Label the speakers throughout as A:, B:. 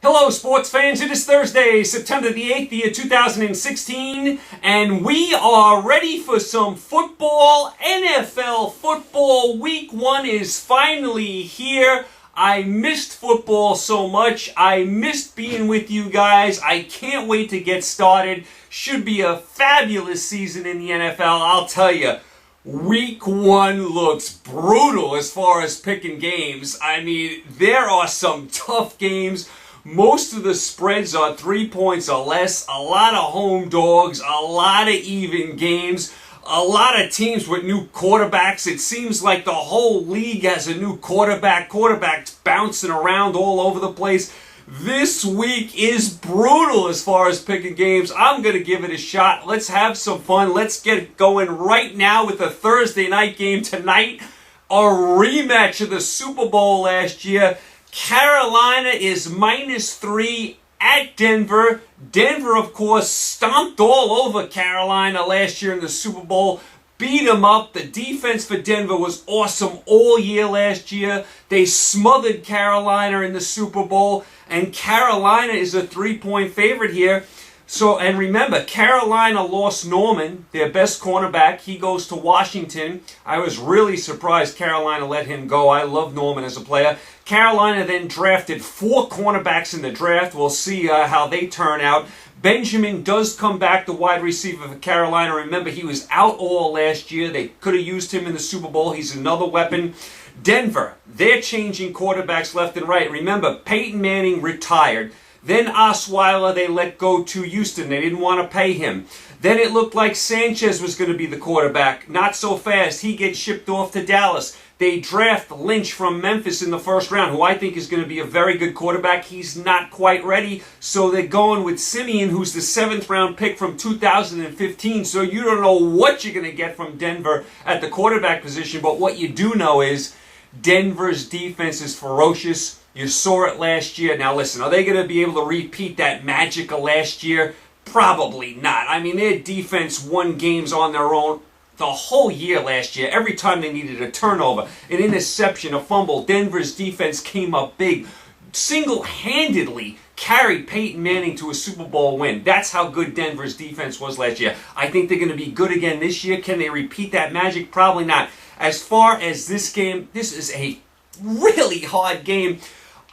A: Hello, sports fans. It is Thursday, September the 8th, the year 2016, and we are ready for some football. NFL football. Week 1 is finally here. I missed football so much. I missed being with you guys. I can't wait to get started. Should be a fabulous season in the NFL, I'll tell you. Week 1 looks brutal as far as picking games. I mean, there are some tough games. Most of the spreads are 3 points or less, a lot of home dogs, a lot of even games, a lot of teams with new quarterbacks. It seems like the whole league has a new quarterback. Quarterbacks bouncing around all over the place. This week is brutal as far as picking games. I'm going to give it a shot. Let's have some fun. Let's get going right now with the Thursday night game tonight. A rematch of the Super Bowl last year. Carolina is -3 at Denver. Denver, of course, stomped all over Carolina last year in the Super Bowl. Beat them up. The defense for Denver was awesome all year last year. They smothered Carolina in the Super Bowl. And Carolina is a 3-point favorite here. So, and remember, Carolina lost Norman, their best cornerback. He goes to Washington. I was really surprised Carolina let him go. I love Norman as a player. Carolina then drafted 4 cornerbacks in the draft. We'll see how they turn out. Benjamin does come back, the wide receiver for Carolina. Remember, he was out all last year. They could have used him in the Super Bowl. He's another weapon. Denver, they're changing quarterbacks left and right. Remember, Peyton Manning retired. Then Osweiler, they let go to Houston. They didn't want to pay him. Then it looked like Sanchez was going to be the quarterback. Not so fast. He gets shipped off to Dallas. They draft Lynch from Memphis in the first round, who I think is going to be a very good quarterback. He's not quite ready, so they're going with Simeon, who's the 7th round pick from 2015. So you don't know what you're going to get from Denver at the quarterback position, but what you do know is Denver's defense is ferocious. You saw it last year. Now listen, are they going to be able to repeat that magic of last year? Probably not. I mean, their defense won games on their own the whole year last year. Every time they needed a turnover, an interception, a fumble, Denver's defense came up big. Single-handedly carried Peyton Manning to a Super Bowl win. That's how good Denver's defense was last year. I think they're going to be good again this year. Can they repeat that magic? Probably not. As far as this game, this is a really hard game.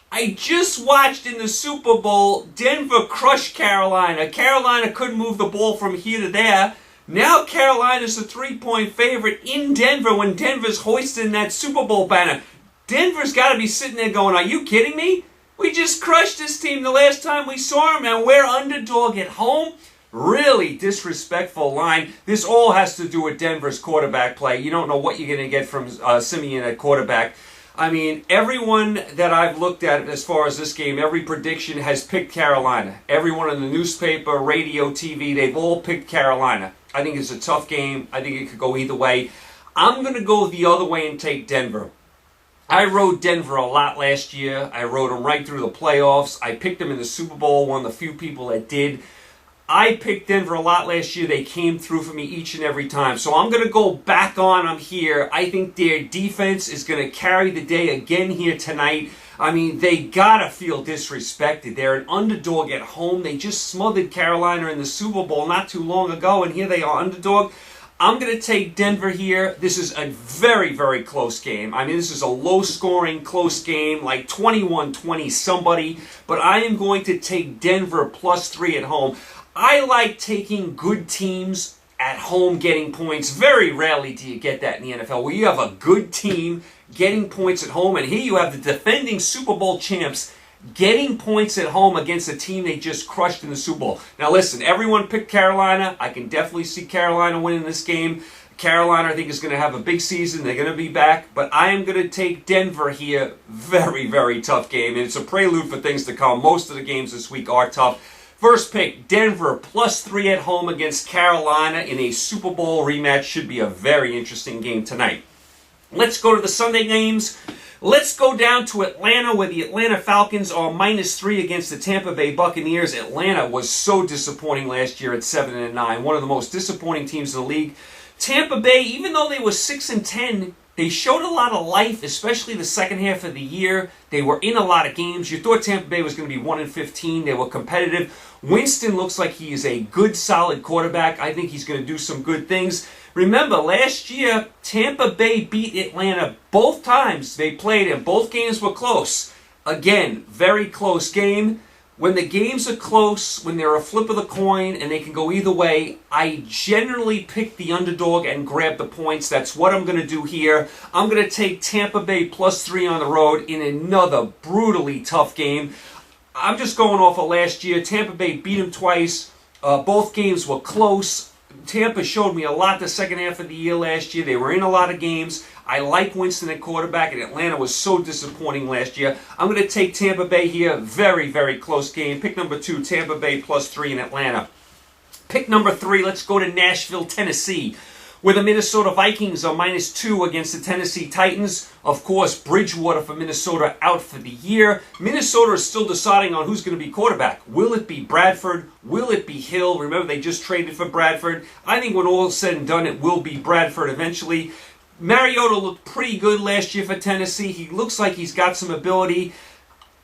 A: I just watched in the Super Bowl, Denver crushed Carolina. Carolina couldn't move the ball from here to there. Now Carolina's a 3-point favorite in Denver when Denver's hoisting that Super Bowl banner. Denver's got to be sitting there going, are you kidding me? We just crushed this team the last time we saw them, and we're underdog at home? Really disrespectful line. This all has to do with Denver's quarterback play. You don't know what you're going to get from Simeon at quarterback. I mean, everyone that I've looked at as far as this game, every prediction has picked Carolina. Everyone in the newspaper, radio, TV, they've all picked Carolina. I think it's a tough game. I think it could go either way. I'm going to go the other way and take Denver. I rode Denver a lot last year. I rode them right through the playoffs. I picked them in the Super Bowl, one of the few people that did. I picked Denver a lot last year. They came through for me each and every time. So I'm going to go back on them here. I think their defense is going to carry the day again here tonight. I mean, they got to feel disrespected. They're an underdog at home. They just smothered Carolina in the Super Bowl not too long ago, and here they are underdog. I'm going to take Denver here. This is a very, very close game. I mean, this is a low-scoring, close game, like 21-20 somebody. But I am going to take Denver +3 at home. I like taking good teams at home getting points. Very rarely do you get that in the NFL, where you have a good team getting points at home. And here you have the defending Super Bowl champs getting points at home against a team they just crushed in the Super Bowl. Now listen, everyone picked Carolina. I can definitely see Carolina winning this game. Carolina, I think, is going to have a big season. They're going to be back. But I am going to take Denver here. Very, very tough game. And it's a prelude for things to come. Most of the games this week are tough. First pick, Denver +3 at home against Carolina in a Super Bowl rematch. Should be a very interesting game tonight. Let's go to the Sunday games. Let's go down to Atlanta, where the Atlanta Falcons are -3 against the Tampa Bay Buccaneers. Atlanta was so disappointing last year at 7-9. One of the most disappointing teams in the league. Tampa Bay, even though they were 6-10, They showed a lot of life, especially the second half of the year. They were in a lot of games. You thought Tampa Bay was going to be 1-15. They were competitive. Winston looks like he is a good, solid quarterback. I think he's going to do some good things. Remember, last year, Tampa Bay beat Atlanta both times they played, and both games were close. Again, very close game. When the games are close, when they're a flip of the coin and they can go either way, I generally pick the underdog and grab the points. That's what I'm going to do here. I'm going to take Tampa Bay +3 on the road in another brutally tough game. I'm just going off of last year. Tampa Bay beat them twice. Both games were close. Tampa showed me a lot the second half of the year last year. They were in a lot of games. I like Winston at quarterback, and Atlanta was so disappointing last year. I'm going to take Tampa Bay here. Very, very close game. Pick number 2, Tampa Bay +3 in Atlanta. Pick number 3, let's go to Nashville, Tennessee, where the Minnesota Vikings are -2 against the Tennessee Titans. Of course, Bridgewater for Minnesota out for the year. Minnesota is still deciding on who's going to be quarterback. Will it be Bradford? Will it be Hill? Remember, they just traded for Bradford. I think when all is said and done, it will be Bradford eventually. Mariota looked pretty good last year for Tennessee. He looks like he's got some ability.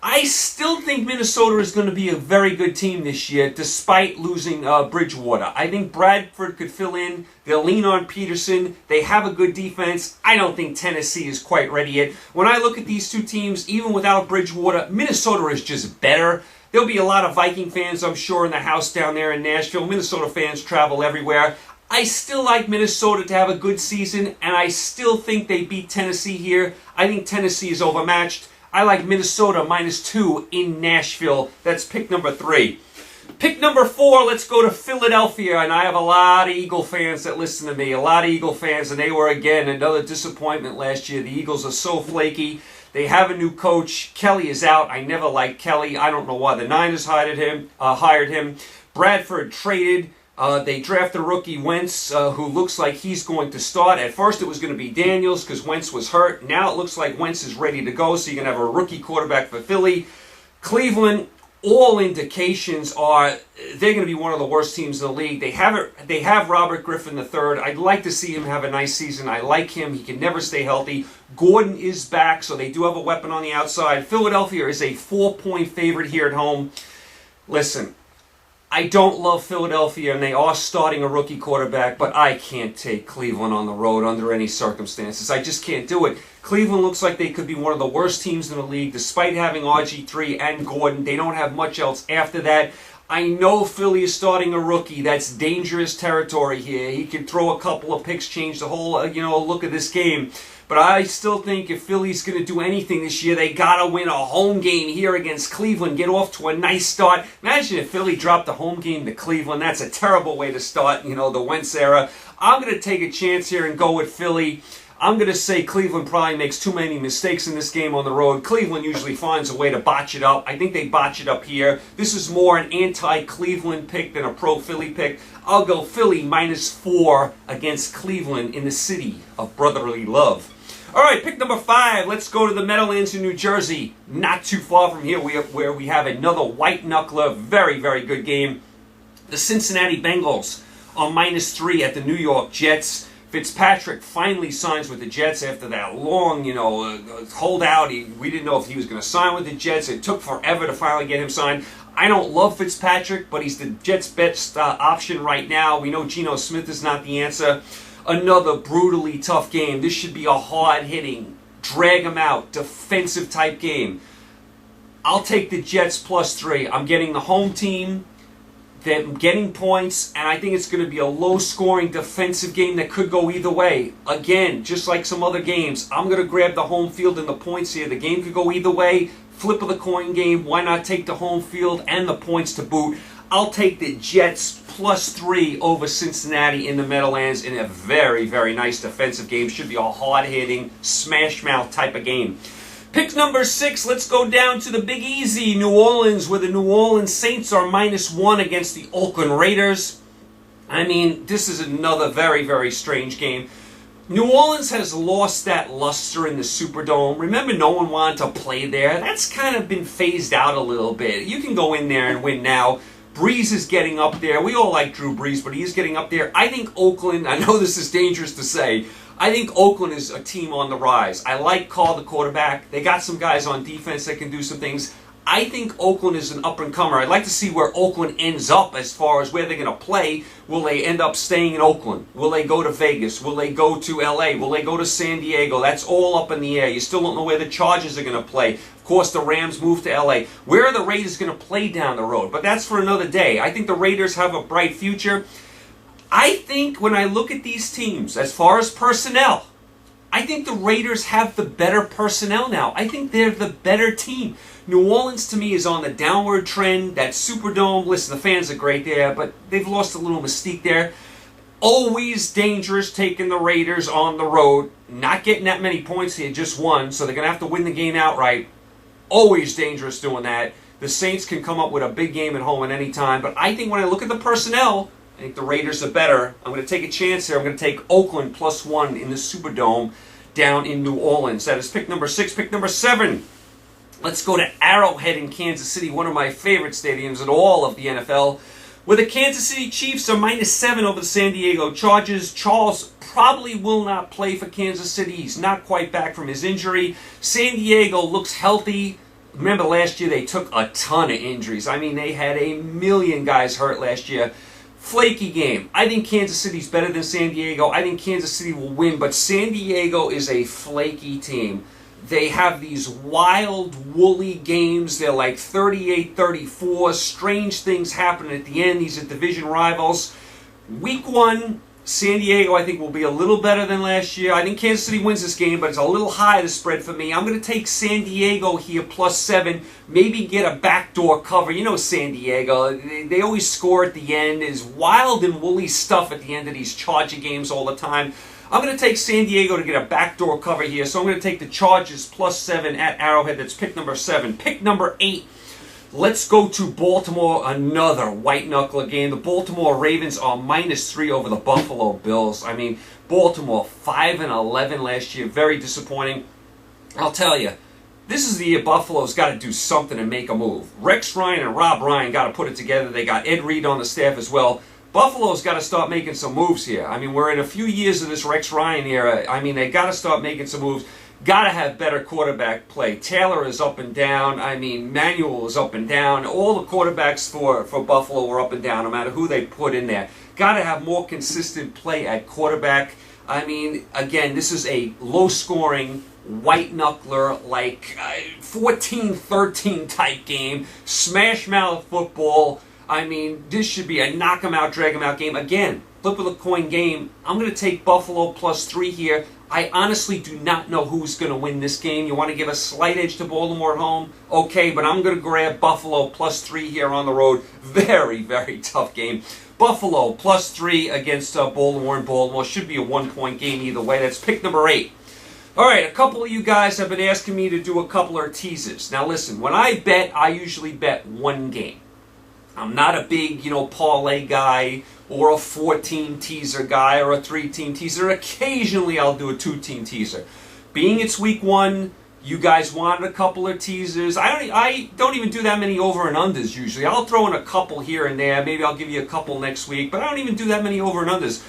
A: I still think Minnesota is going to be a very good team this year, despite losing Bridgewater. I think Bradford could fill in. They'll lean on Peterson. They have a good defense. I don't think Tennessee is quite ready yet. When I look at these two teams, even without Bridgewater, Minnesota is just better. There'll be a lot of Viking fans, I'm sure, in the house down there in Nashville. Minnesota fans travel everywhere. I still like Minnesota to have a good season, and I still think they beat Tennessee here. I think Tennessee is overmatched. I like Minnesota -2 in Nashville. That's pick number 3. Pick number 4, let's go to Philadelphia, and I have a lot of Eagle fans that listen to me, a lot of Eagle fans, and they were, again, another disappointment last year. The Eagles are so flaky. They have a new coach. Kelly is out. I never liked Kelly. I don't know why the Niners hired him. Bradford traded. They drafted a rookie, Wentz, who looks like he's going to start. At first it was going to be Daniels because Wentz was hurt. Now it looks like Wentz is ready to go, so you're going to have a rookie quarterback for Philly. Cleveland, all indications are they're going to be one of the worst teams in the league. They have Robert Griffin III. I'd like to see him have a nice season. I like him. He can never stay healthy. Gordon is back, so they do have a weapon on the outside. Philadelphia is a 4-point favorite here at home. Listen, I don't love Philadelphia, and they are starting a rookie quarterback, but I can't take Cleveland on the road under any circumstances. I just can't do it. Cleveland looks like they could be one of the worst teams in the league, despite having RG3 and Gordon. They don't have much else after that. I know Philly is starting a rookie. That's dangerous territory here. He can throw a couple of picks, change the whole look of this game. But I still think if Philly's going to do anything this year, they got to win a home game here against Cleveland. Get off to a nice start. Imagine if Philly dropped a home game to Cleveland. That's a terrible way to start, the Wentz era. I'm going to take a chance here and go with Philly. I'm going to say Cleveland probably makes too many mistakes in this game on the road. Cleveland usually finds a way to botch it up. I think they botch it up here. This is more an anti-Cleveland pick than a pro-Philly pick. I'll go Philly -4 against Cleveland in the city of brotherly love. All right, pick number 5. Let's go to the Meadowlands in New Jersey. Not too far from here, where we have another white knuckler. Very, very good game. The Cincinnati Bengals are -3 at the New York Jets. Fitzpatrick finally signs with the Jets after that long, holdout. We didn't know if he was going to sign with the Jets. It took forever to finally get him signed. I don't love Fitzpatrick, but he's the Jets' best option right now. We know Geno Smith is not the answer. Another brutally tough game. This should be a hard-hitting, drag-them-out, defensive-type game. I'll take the Jets +3. I'm getting the home team. They're getting points, and I think it's going to be a low-scoring defensive game that could go either way. Again, just like some other games, I'm going to grab the home field and the points here. The game could go either way. Flip of the coin game. Why not take the home field and the points to boot? I'll take the Jets +3 over Cincinnati in the Meadowlands in a very, very nice defensive game. Should be a hard-hitting, smash-mouth type of game. Pick number 6, let's go down to the Big Easy, New Orleans, where the New Orleans Saints are -1 against the Oakland Raiders. I mean, this is another very, very strange game. New Orleans has lost that luster in the Superdome. Remember, no one wanted to play there. That's kind of been phased out a little bit. You can go in there and win now. Breeze is getting up there. We all like Drew Brees, but he is getting up there. I think Oakland, I know this is dangerous to say, I think Oakland is a team on the rise. I like Carr, the quarterback. They got some guys on defense that can do some things. I think Oakland is an up-and-comer. I'd like to see where Oakland ends up as far as where they're going to play. Will they end up staying in Oakland? Will they go to Vegas? Will they go to L.A.? Will they go to San Diego? That's all up in the air. You still don't know where the Chargers are going to play. Of course, the Rams moved to L.A. Where are the Raiders going to play down the road? But that's for another day. I think the Raiders have a bright future. I think when I look at these teams, as far as personnel, I think the Raiders have the better personnel now. I think they're the better team. New Orleans, to me, is on the downward trend. That Superdome, listen, the fans are great there, but they've lost a little mystique there. Always dangerous taking the Raiders on the road. Not getting that many points here, just one, so they're going to have to win the game outright. Always dangerous doing that. The Saints can come up with a big game at home at any time, but I think when I look at the personnel, I think the Raiders are better. I'm going to take a chance here. I'm going to take Oakland +1 in the Superdome down in New Orleans. That is pick number 6. Pick number 7. Let's go to Arrowhead in Kansas City, one of my favorite stadiums in all of the NFL, where the Kansas City Chiefs are -7 over the San Diego Chargers. Charles probably will not play for Kansas City. He's not quite back from his injury. San Diego looks healthy. Remember last year they took a ton of injuries. I mean, they had a million guys hurt last year. Flaky game. I think Kansas City's better than San Diego. I think Kansas City will win, but San Diego is a flaky team. They have these wild, woolly games. They're like 38-34. Strange things happen at the end. These are division rivals. Week 1, San Diego, I think, will be a little better than last year. I think Kansas City wins this game, but it's a little high, the spread for me. I'm going to take San Diego here +7. Maybe get a backdoor cover. You know San Diego. They always score at the end. There's wild and woolly stuff at the end of these Charger games all the time. I'm going to take San Diego to get a backdoor cover here, so I'm going to take the Chargers +7 at Arrowhead. That's pick number 7. Pick number 8. Let's go to Baltimore, another white-knuckler game. The Baltimore Ravens are -3 over the Buffalo Bills. I mean, Baltimore 5-11 last year. Very disappointing. I'll tell you, this is the year Buffalo's got to do something to make a move. Rex Ryan and Rob Ryan got to put it together. They got Ed Reed on the staff as well. Buffalo's got to start making some moves here. I mean, we're in a few years of this Rex Ryan era. I mean, they got to start making some moves. Got to have better quarterback play. Taylor is up and down. I mean, Manuel is up and down. All the quarterbacks for Buffalo were up and down, no matter who they put in there. Got to have more consistent play at quarterback. I mean, again, this is a low-scoring, white-knuckler, like 14-13 type game. Smash-mouth football. I mean, this should be a knock-em-out, drag-em-out game. Again, flip of the coin game. I'm going to take Buffalo +3 here. I honestly do not know who's going to win this game. You want to give a slight edge to Baltimore at home? Okay, but I'm going to grab Buffalo +3 here on the road. Very, very tough game. Buffalo +3 against Baltimore, and Baltimore should be a 1-point game either way. That's pick number 8. All right, a couple of you guys have been asking me to do a couple of teasers. Now listen, when I bet, I usually bet one game. I'm not a big, parlay guy or a 4-team teaser guy or a 3-team teaser. Occasionally I'll do a 2-team teaser. Being it's week 1, you guys wanted a couple of teasers. I don't even do that many over and unders usually. I'll throw in a couple here and there. Maybe I'll give you a couple next week, but I don't even do that many over and unders.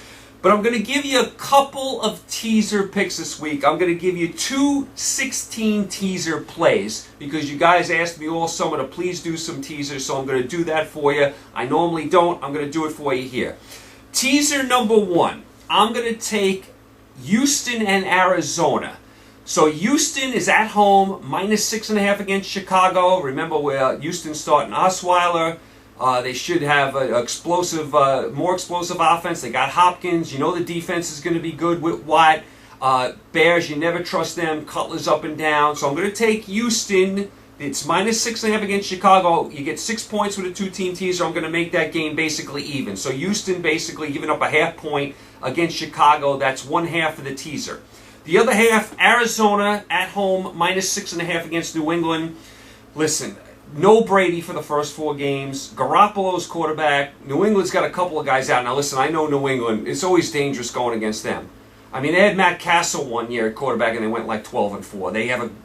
A: But I'm going to give you a couple of teaser picks this week. I'm going to give you 2 16 teaser plays because you guys asked me all summer to please do some teasers, so I'm going to do that for you. I normally don't. I'm going to do it for you here. Teaser number 1. I'm going to take Houston and Arizona. So Houston is at home, -6.5 against Chicago. Remember, where Houston's starting Osweiler. They should have an more explosive offense. They got Hopkins. You know the defense is going to be good with Watt. Bears, you never trust them. Cutler's up and down. So I'm going to take Houston. It's -6.5 against Chicago. You get 6 points with a 2-team teaser. I'm going to make that game basically even. So Houston basically giving up a half point against Chicago. That's 1/2 of the teaser. The other half, Arizona at home, -6.5 against New England. Listen, no Brady for the first 4 games. Garoppolo's quarterback. New England's got a couple of guys out. Now listen, I know New England. It's always dangerous going against them. I mean, they had Matt Castle one year at quarterback, and they went like 12-4.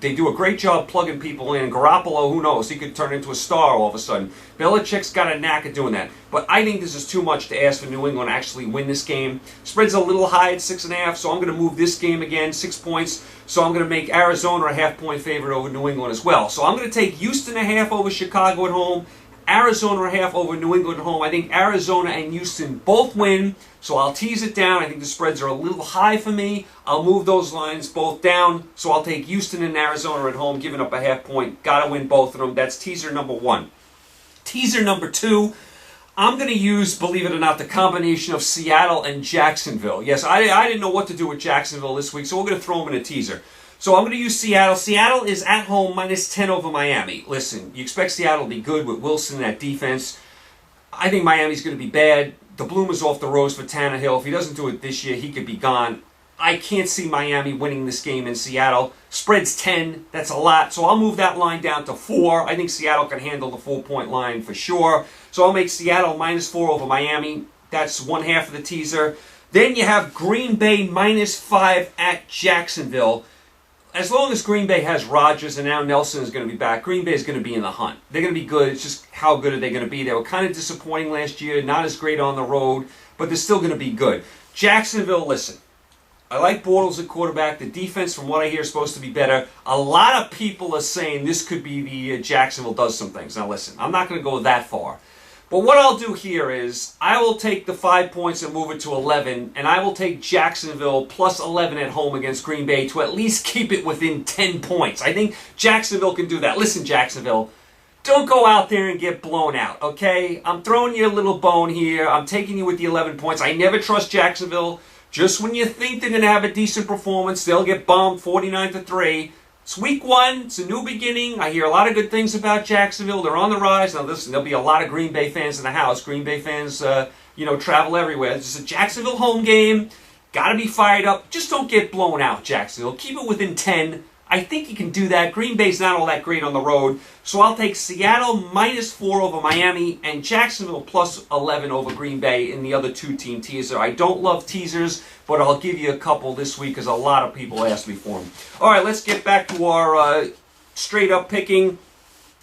A: They do a great job plugging people in. Garoppolo, who knows? He could turn into a star all of a sudden. Belichick's got a knack at doing that. But I think this is too much to ask for New England to actually win this game. Spread's a little high at 6.5, so I'm going to move this game again, 6 points. So I'm going to make Arizona a half-point favorite over New England as well. So I'm going to take Houston a half over Chicago at home. Arizona a half over New England at home. I think Arizona and Houston both win, so I'll tease it down. I think the spreads are a little high for me. I'll move those lines both down, so I'll take Houston and Arizona at home, giving up a half point. Got to win both of them. That's teaser number 1. Teaser number 2, I'm going to use, believe it or not, the combination of Seattle and Jacksonville. Yes, I didn't know what to do with Jacksonville this week, so we're going to throw them in a teaser. So I'm going to use Seattle. Seattle is at home -10 over Miami. Listen, you expect Seattle to be good with Wilson, that defense. I think Miami's going to be bad. The bloom is off the rose for Tannehill. If he doesn't do it this year, he could be gone. I can't see Miami winning this game in Seattle. Spread's 10. That's a lot. So I'll move that line down to 4. I think Seattle can handle the 4-point line for sure. So I'll make Seattle -4 over Miami. That's one half of the teaser. Then you have Green Bay -5 at Jacksonville. As long as Green Bay has Rodgers and now Nelson is going to be back, Green Bay is going to be in the hunt. They're going to be good. It's just how good are they going to be? They were kind of disappointing last year, not as great on the road, but they're still going to be good. Jacksonville, listen, I like Bortles at quarterback. The defense, from what I hear, is supposed to be better. A lot of people are saying this could be the Jacksonville does some things. Now listen, I'm not going to go that far. But what I'll do here is I will take the 5 points and move it to 11, and I will take Jacksonville plus 11 at home against Green Bay to at least keep it within 10 points. I think Jacksonville can do that. Listen, Jacksonville, don't go out there and get blown out, okay? I'm throwing you a little bone here. I'm taking you with the 11 points. I never trust Jacksonville. Just when you think they're going to have a decent performance, they'll get bombed 49-3. It's week 1. It's a new beginning. I hear a lot of good things about Jacksonville. They're on the rise. Now, listen, there'll be a lot of Green Bay fans in the house. Green Bay fans, travel everywhere. It's just a Jacksonville home game. Got to be fired up. Just don't get blown out, Jacksonville. Keep it within 10. I think you can do that. Green Bay's not all that great on the road. So I'll take Seattle -4 over Miami and Jacksonville plus 11 over Green Bay in the other 2-team teaser. I don't love teasers, but I'll give you a couple this week because a lot of people asked me for them. All right, let's get back to our straight-up picking.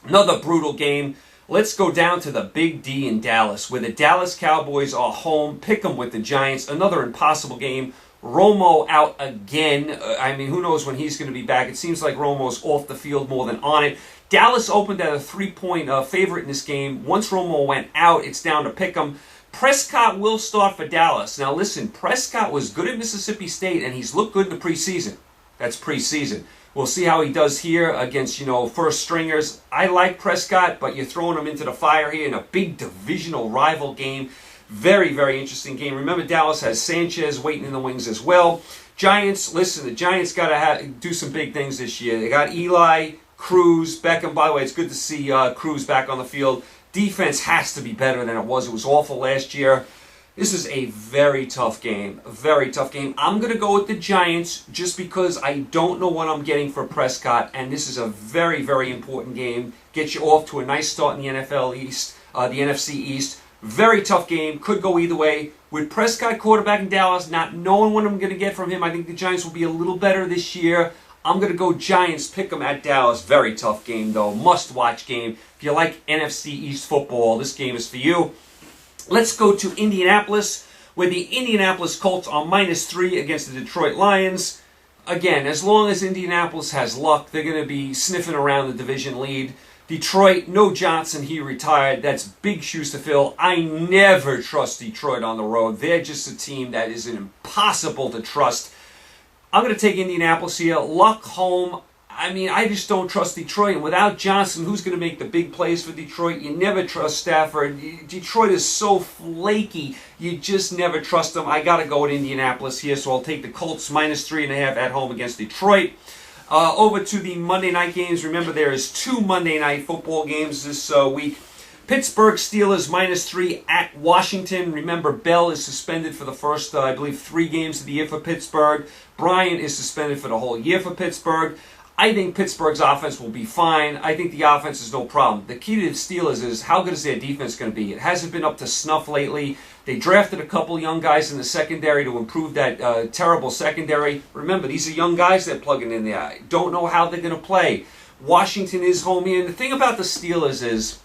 A: Another brutal game. Let's go down to the Big D in Dallas, where the Dallas Cowboys are home. Pick them with the Giants. Another impossible game. Romo out again. I mean, who knows when he's going to be back. It seems like Romo's off the field more than on it. Dallas opened at a 3-point favorite in this game. Once Romo went out, it's down to pick 'em. Prescott will start for Dallas. Now listen, Prescott was good at Mississippi State, and he's looked good in the preseason. That's preseason. We'll see how he does here against, first stringers. I like Prescott, but you're throwing him into the fire here in a big divisional rival game. Very, very interesting game. Remember, Dallas has Sanchez waiting in the wings as well. Giants, listen, the Giants got to do some big things this year. They got Eli, Cruz, Beckham. By the way, it's good to see Cruz back on the field. Defense has to be better than it was. It was awful last year. This is a very tough game. A very tough game. I'm going to go with the Giants just because I don't know what I'm getting for Prescott, and this is a very, very important game. Get you off to a nice start in the NFL East, the NFC East. Very tough game. Could go either way. With Prescott quarterback in Dallas, not knowing what I'm going to get from him, I think the Giants will be a little better this year. I'm going to go Giants, pick them at Dallas. Very tough game, though. Must-watch game. If you like NFC East football, this game is for you. Let's go to Indianapolis, where the Indianapolis Colts are -3 against the Detroit Lions. Again, as long as Indianapolis has luck, they're going to be sniffing around the division lead. Detroit, no Johnson, he retired. That's big shoes to fill. I never trust Detroit on the road. They're just a team that is impossible to trust. I'm going to take Indianapolis here. Luck home. I mean, I just don't trust Detroit. And without Johnson, who's going to make the big plays for Detroit? You never trust Stafford. Detroit is so flaky. You just never trust them. I got to go with Indianapolis here, so I'll take the Colts -3.5 at home against Detroit. Over to the Monday night games. Remember, there is 2 Monday night football games this week. Pittsburgh Steelers -3 at Washington. Remember, Bell is suspended for the first, I believe, 3 games of the year for Pittsburgh. Bryant is suspended for the whole year for Pittsburgh. I think Pittsburgh's offense will be fine. I think the offense is no problem. The key to the Steelers is how good is their defense going to be? It hasn't been up to snuff lately. They drafted a couple young guys in the secondary to improve that terrible secondary. Remember, these are young guys they're plugging in there. I don't know how they're going to play. Washington is home here. And the thing about the Steelers is,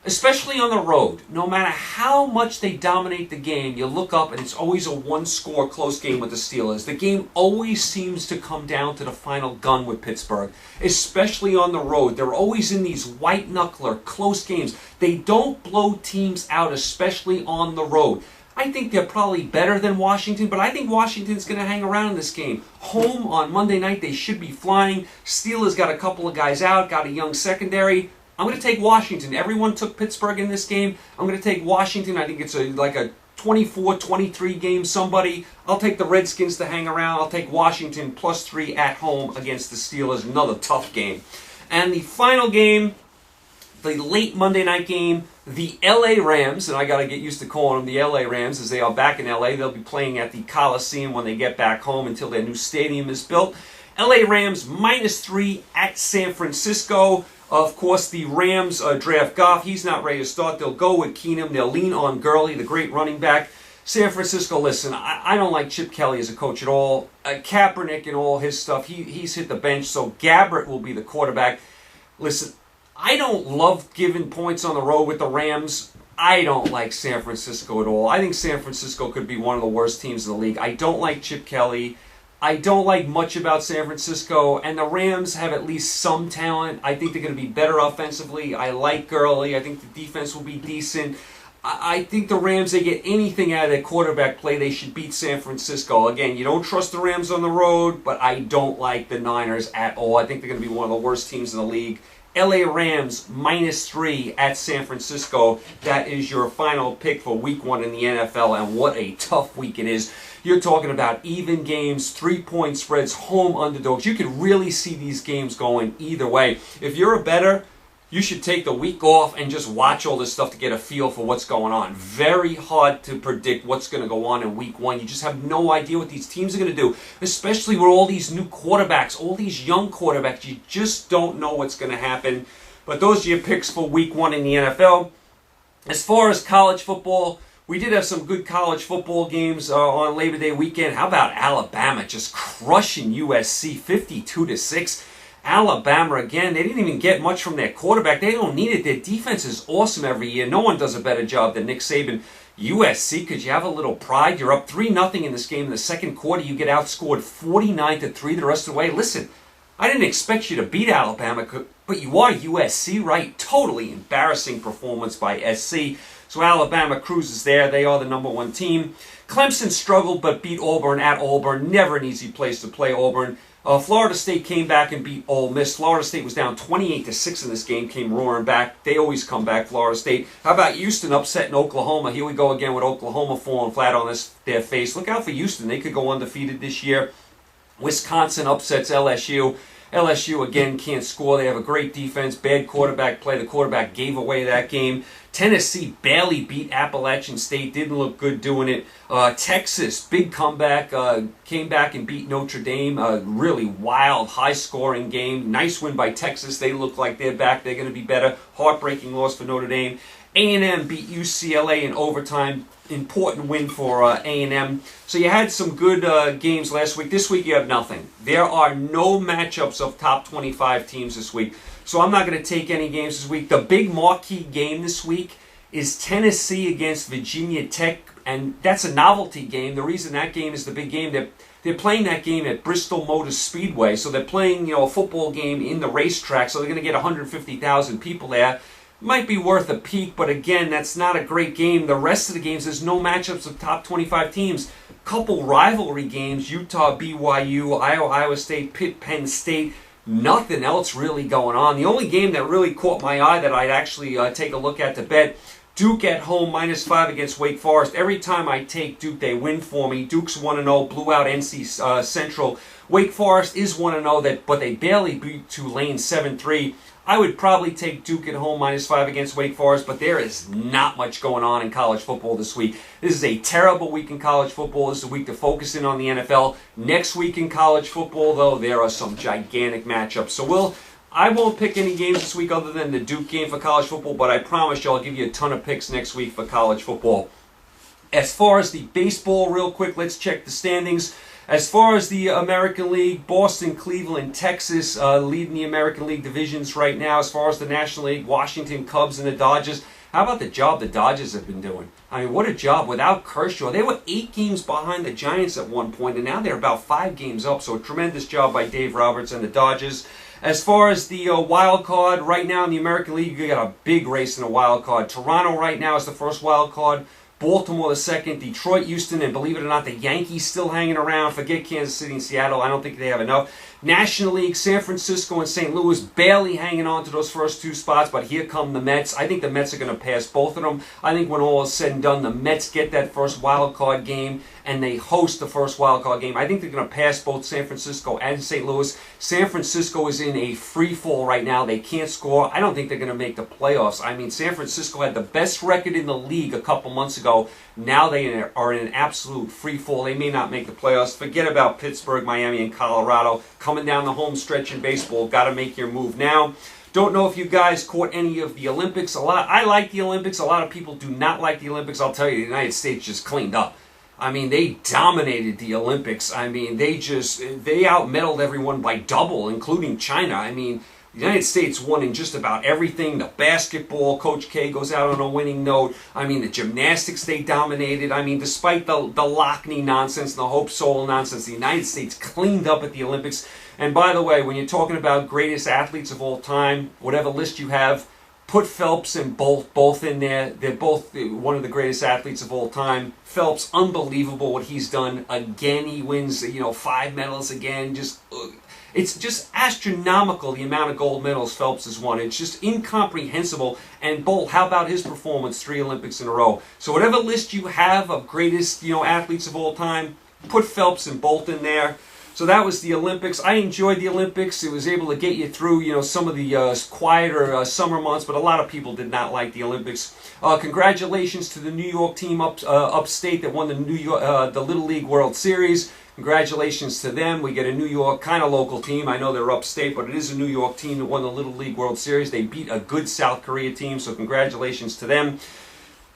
A: especially on the road, no matter how much they dominate the game, you look up and it's always a one-score close game with the Steelers. The game always seems to come down to the final gun with Pittsburgh, especially on the road. They're always in these white-knuckler, close games. They don't blow teams out, especially on the road. I think they're probably better than Washington, but I think Washington's going to hang around in this game. Home on Monday night, they should be flying. Steelers got a couple of guys out, got a young secondary. I'm going to take Washington. Everyone took Pittsburgh in this game. I'm going to take Washington. I think it's like a 24-23 game somebody. I'll take the Redskins to hang around. I'll take Washington +3 at home against the Steelers. Another tough game. And the final game, the late Monday night game, the LA Rams, and I got to get used to calling them the LA Rams as they are back in LA. They'll be playing at the Coliseum when they get back home until their new stadium is built. LA Rams -3 at San Francisco. Of course, the Rams draft Goff. He's not ready to start. They'll go with Keenum. They'll lean on Gurley, the great running back. San Francisco, listen, I don't like Chip Kelly as a coach at all. Kaepernick and all his stuff, he's hit the bench, so Gabbert will be the quarterback. Listen, I don't love giving points on the road with the Rams. I don't like San Francisco at all. I think San Francisco could be one of the worst teams in the league. I don't like Chip Kelly. I don't like much about San Francisco, and the Rams have at least some talent. I think they're going to be better offensively. I like Gurley. I think the defense will be decent. I think the Rams, they get anything out of their quarterback play, they should beat San Francisco. Again, you don't trust the Rams on the road, but I don't like the Niners at all. I think they're going to be one of the worst teams in the league. LA Rams -3 at San Francisco. That is your final pick for week 1 in the NFL, and what a tough week it is. You're talking about even games, 3-point spreads, home underdogs. You could really see these games going either way. If you're a bettor, you should take the week off and just watch all this stuff to get a feel for what's going on. Very hard to predict what's going to go on in week 1. You just have no idea what these teams are going to do, especially with all these new quarterbacks, all these young quarterbacks. You just don't know what's going to happen. But those are your picks for week 1 in the NFL. As far as college football, we did have some good college football games on Labor Day weekend. How about Alabama just crushing USC 52-6? Alabama, again, they didn't even get much from their quarterback. They don't need it. Their defense is awesome every year. No one does a better job than Nick Saban. USC, could you have a little pride? You're up 3-0 in this game. In the second quarter, you get outscored 49-3 the rest of the way. Listen, I didn't expect you to beat Alabama, but you are USC, right? Totally embarrassing performance by SC. So Alabama cruises there. They are the #1 team. Clemson struggled but beat Auburn at Auburn. Never an easy place to play Auburn. Florida State came back and beat Ole Miss. Florida State was down 28-6 in this game, came roaring back. They always come back, Florida State. How about Houston upsetting Oklahoma? Here we go again with Oklahoma falling flat on their face. Look out for Houston. They could go undefeated this year. Wisconsin upsets LSU. LSU, again, can't score. They have a great defense, bad quarterback play. The quarterback gave away that game. Tennessee barely beat Appalachian State. Didn't look good doing it. Texas, big comeback. Came back and beat Notre Dame. A really wild, high-scoring game. Nice win by Texas. They look like they're back. They're going to be better. Heartbreaking loss for Notre Dame. A&M beat UCLA in overtime. Important win for A&M. So you had some good games last week. This week you have nothing. There are no matchups of top 25 teams this week. So I'm not going to take any games this week. The big marquee game this week is Tennessee against Virginia Tech. And that's a novelty game. The reason that game is the big game, they're playing that game at Bristol Motor Speedway. So they're playing, a football game in the racetrack. So they're going to get 150,000 people there. Might be worth a peek, but again, that's not a great game. The rest of the games, there's no matchups of top 25 teams. Couple rivalry games, Utah, BYU, Iowa State, Pitt, Penn State. Nothing else really going on. The only game that really caught my eye that I'd actually take a look at to bet, Duke at home, -5 against Wake Forest. Every time I take Duke, they win for me. Duke's 1-0, blew out NC Central. Wake Forest is 1-0, but they barely beat Tulane 7-3. I would probably take Duke at home -5 against Wake Forest, but there is not much going on in college football this week. This is a terrible week in college football. This is a week to focus in on the NFL. Next week in college football, though, there are some gigantic matchups. So I won't pick any games this week other than the Duke game for college football, but I promise you I'll give you a ton of picks next week for college football. As far as the baseball, real quick, let's check the standings. As far as the American League, Boston, Cleveland, Texas leading the American League divisions right now. As far as the National League, Washington, Cubs, and the Dodgers. How about the job the Dodgers have been doing? I mean, what a job without Kershaw. They were 8 games behind the Giants at one point, and now they're about 5 games up. So a tremendous job by Dave Roberts and the Dodgers. As far as the wild card, right now in the American League, you got a big race in the wild card. Toronto right now is the first wild card. Baltimore the second, Detroit, Houston, and believe it or not, the Yankees still hanging around. Forget Kansas City and Seattle. I don't think they have enough. National League, San Francisco and St. Louis barely hanging on to those first 2 spots, but here come the Mets. I think the Mets are going to pass both of them. I think when all is said and done, the Mets get that first wild card game and they host the first wild card game. I think they're going to pass both San Francisco and St. Louis. San Francisco is in a free fall right now. They can't score. I don't think they're going to make the playoffs. I mean, San Francisco had the best record in the league a couple months ago. Now they are in an absolute free fall. They may not make the playoffs. Forget about Pittsburgh, Miami, and Colorado. Coming down the home stretch in baseball. Got to make your move now. Don't know if you guys caught any of the Olympics. I like the Olympics. A lot of people do not like the Olympics. I'll tell you, the United States just cleaned up. I mean, they dominated the Olympics. I mean, they out-medaled everyone by double, including China. I mean, the United States won in just about everything. The basketball, Coach K goes out on a winning note. I mean, the gymnastics, they dominated. I mean, despite the Lockney nonsense, the Hope Solo nonsense, the United States cleaned up at the Olympics. And by the way, when you're talking about greatest athletes of all time, whatever list you have, put Phelps and both in there. They're both one of the greatest athletes of all time. Phelps, unbelievable what he's done. Again, he wins, 5 medals again. It's just astronomical the amount of gold medals Phelps has won. It's just incomprehensible. And Bolt, how about his performance 3 Olympics in a row? So whatever list you have of greatest, athletes of all time, put Phelps and Bolt in there. So that was the Olympics. I enjoyed the Olympics. It was able to get you through, some of the quieter summer months, but a lot of people did not like the Olympics. Congratulations to the New York team upstate that won the Little League World Series. Congratulations to them. We get a New York kind of local team. I know they're upstate, but it is a New York team that won the Little League World Series. They beat a good South Korea team, so congratulations to them.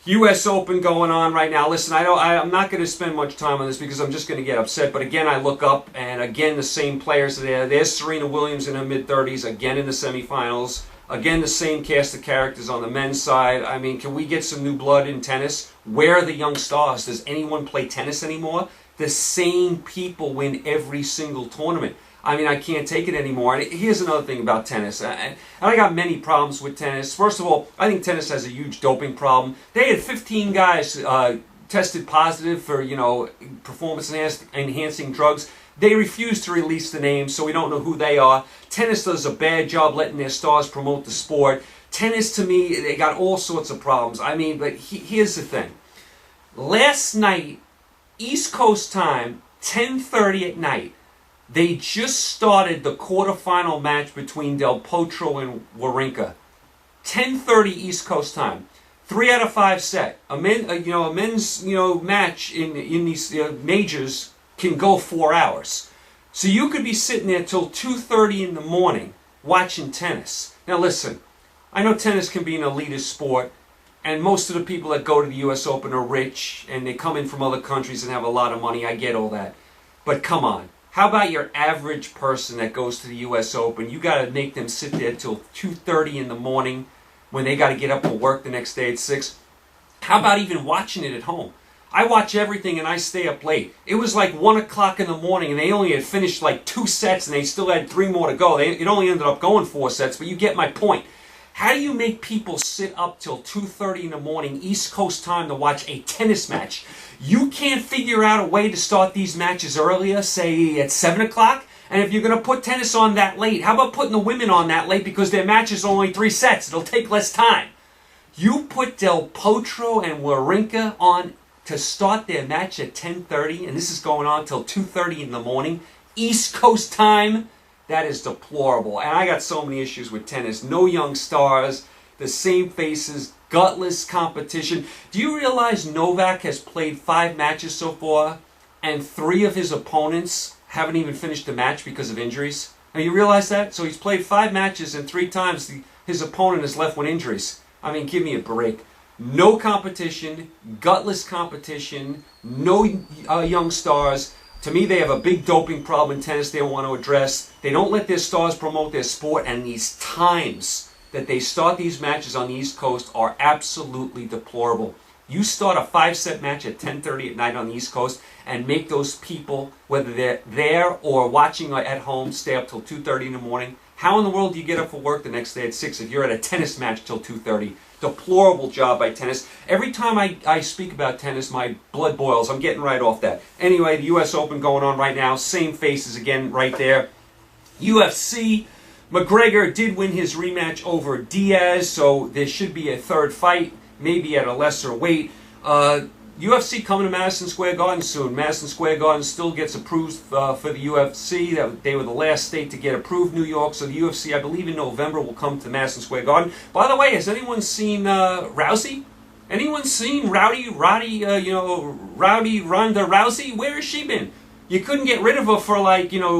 A: U.S. Open going on right now. Listen, I'm not going to spend much time on this because I'm just going to get upset. But again, I look up, and again, the same players are there. There's Serena Williams in her mid-30s, again in the semifinals. Again, the same cast of characters on the men's side. I mean, can we get some new blood in tennis? Where are the young stars? Does anyone play tennis anymore? The same people win every single tournament. I mean, I can't take it anymore. And here's another thing about tennis. And I got many problems with tennis. First of all, I think tennis has a huge doping problem. They had 15 guys tested positive for, performance-enhancing drugs. They refuse to release the names, so we don't know who they are. Tennis does a bad job letting their stars promote the sport. Tennis, to me, they got all sorts of problems. I mean, but here's the thing. Last night, East Coast time, 10:30 at night, they just started the quarterfinal match between Del Potro and Wawrinka. 10:30 East Coast time. 3 out of 5 set. A men's match in these majors can go 4 hours. So you could be sitting there till 2:30 in the morning watching tennis. Now listen, I know tennis can be an elitist sport, and most of the people that go to the U.S. Open are rich, and they come in from other countries and have a lot of money. I get all that. But come on. How about your average person that goes to the U.S. Open? You got to make them sit there till 2:30 in the morning when they got to get up for work the next day at 6. How about even watching it at home? I watch everything and I stay up late. It was like 1 o'clock in the morning and they only had finished like 2 sets and they still had 3 more to go. It only ended up going 4 sets, but you get my point. How do you make people sit up till 2:30 in the morning East Coast time to watch a tennis match? You can't figure out a way to start these matches earlier, say at 7 o'clock? And if you're going to put tennis on that late, how about putting the women on that late because their match is only 3 sets? It'll take less time. You put Del Potro and Wawrinka on to start their match at 10:30, and this is going on till 2:30 in the morning, East Coast time. That is deplorable. And I got so many issues with tennis. No young stars, the same faces, gutless competition. Do you realize Novak has played 5 matches so far, and 3 of his opponents haven't even finished the match because of injuries? Now, you realize that? So he's played 5 matches, and 3 times his opponent is left with injuries. I mean, give me a break. No competition, gutless competition, no young stars. To me, they have a big doping problem in tennis they want to address. They don't let their stars promote their sport, and these times that they start these matches on the East Coast are absolutely deplorable. You start a 5-set match at 10:30 at night on the East Coast and make those people, whether they're there or watching at home, stay up till 2:30 in the morning. How in the world do you get up for work the next day at 6 if you're at a tennis match till 2:30? Deplorable job by tennis. Every time I speak about tennis, my blood boils. I'm getting right off that. Anyway, the U.S. Open going on right now. Same faces again right there. UFC, McGregor did win his rematch over Diaz, so there should be a 3rd fight, maybe at a lesser weight. UFC coming to Madison Square Garden soon. Madison Square Garden still gets approved for the UFC. They were the last state to get approved, New York. So the UFC, I believe in November, will come to Madison Square Garden. By the way, has anyone seen Rousey? Anyone seen Rowdy Ronda Rousey? Where has she been? You couldn't get rid of her for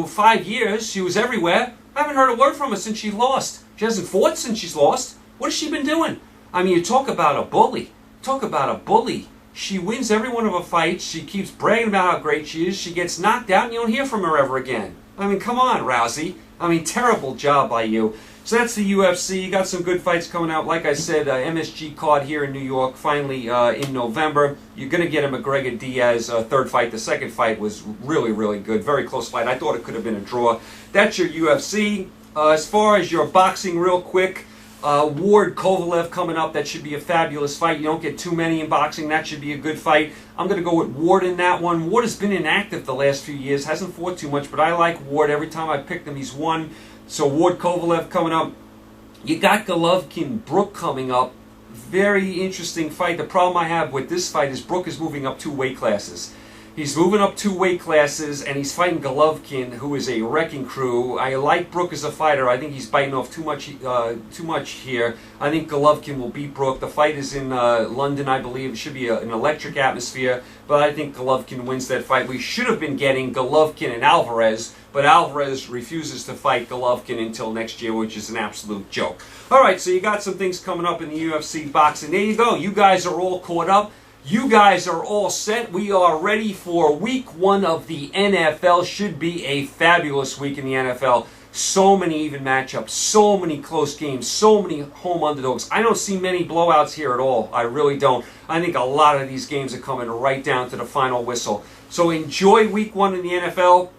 A: 5 years. She was everywhere. I haven't heard a word from her since she lost. She hasn't fought since she's lost. What has she been doing? I mean, you talk about a bully. Talk about a bully. She wins every one of her fights. She keeps bragging about how great she is. She gets knocked out and you don't hear from her ever again. I mean, come on, Rousey. I mean, terrible job by you. So that's the UFC. You got some good fights coming out. Like I said, MSG card here in New York, finally in November. You're going to get a McGregor-Diaz 3rd fight. The 2nd fight was really, really good. Very close fight. I thought it could have been a draw. That's your UFC. As far as your boxing, real quick, Ward Kovalev coming up. That should be a fabulous fight. You don't get too many in boxing. That should be a good fight. I'm going to go with Ward in that one. Ward has been inactive the last few years. Hasn't fought too much, but I like Ward. Every time I picked him, he's won. So Ward Kovalev coming up. You got Golovkin Brook coming up. Very interesting fight. The problem I have with this fight is Brook is moving up 2 weight classes. He's moving up 2 weight classes, and he's fighting Golovkin, who is a wrecking crew. I like Brook as a fighter. I think he's biting off too much here. I think Golovkin will beat Brook. The fight is in London, I believe. It should be an electric atmosphere, but I think Golovkin wins that fight. We should have been getting Golovkin and Alvarez, but Alvarez refuses to fight Golovkin until next year, which is an absolute joke. All right, so you got some things coming up in the UFC boxing. There you go. You guys are all caught up. You guys are all set. We are ready for week 1 of the NFL. Should be a fabulous week in the NFL. So many even matchups, so many close games, so many home underdogs. I don't see many blowouts here at all. I really don't. I think a lot of these games are coming right down to the final whistle. So enjoy week 1 in the NFL.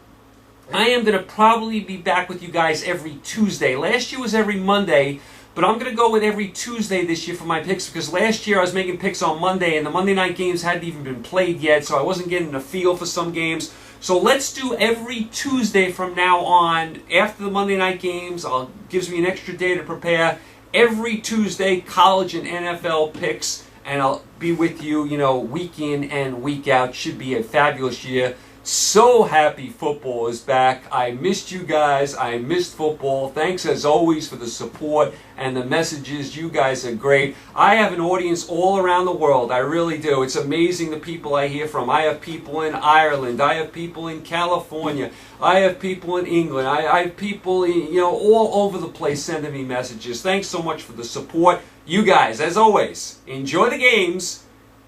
A: I am going to probably be back with you guys every Tuesday. Last year was every Monday. But I'm going to go with every Tuesday this year for my picks because last year I was making picks on Monday and the Monday night games hadn't even been played yet, so I wasn't getting a feel for some games. So let's do every Tuesday from now on. After the Monday night games, gives me an extra day to prepare. Every Tuesday, college and NFL picks, and I'll be with you, week in and week out. Should be a fabulous year. So happy football is back. I missed you guys. I missed football. Thanks as always for the support and the messages. You guys are great. I have an audience all around the world. I really do. It's amazing the people I hear from. I have people in Ireland. I have people in California. I have people in England. I have people all over the place sending me messages. Thanks so much for the support. You guys, as always, enjoy the games.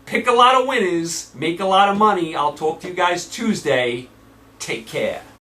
A: Pick a lot of winners, make a lot of money. I'll talk to you guys Tuesday. Take care.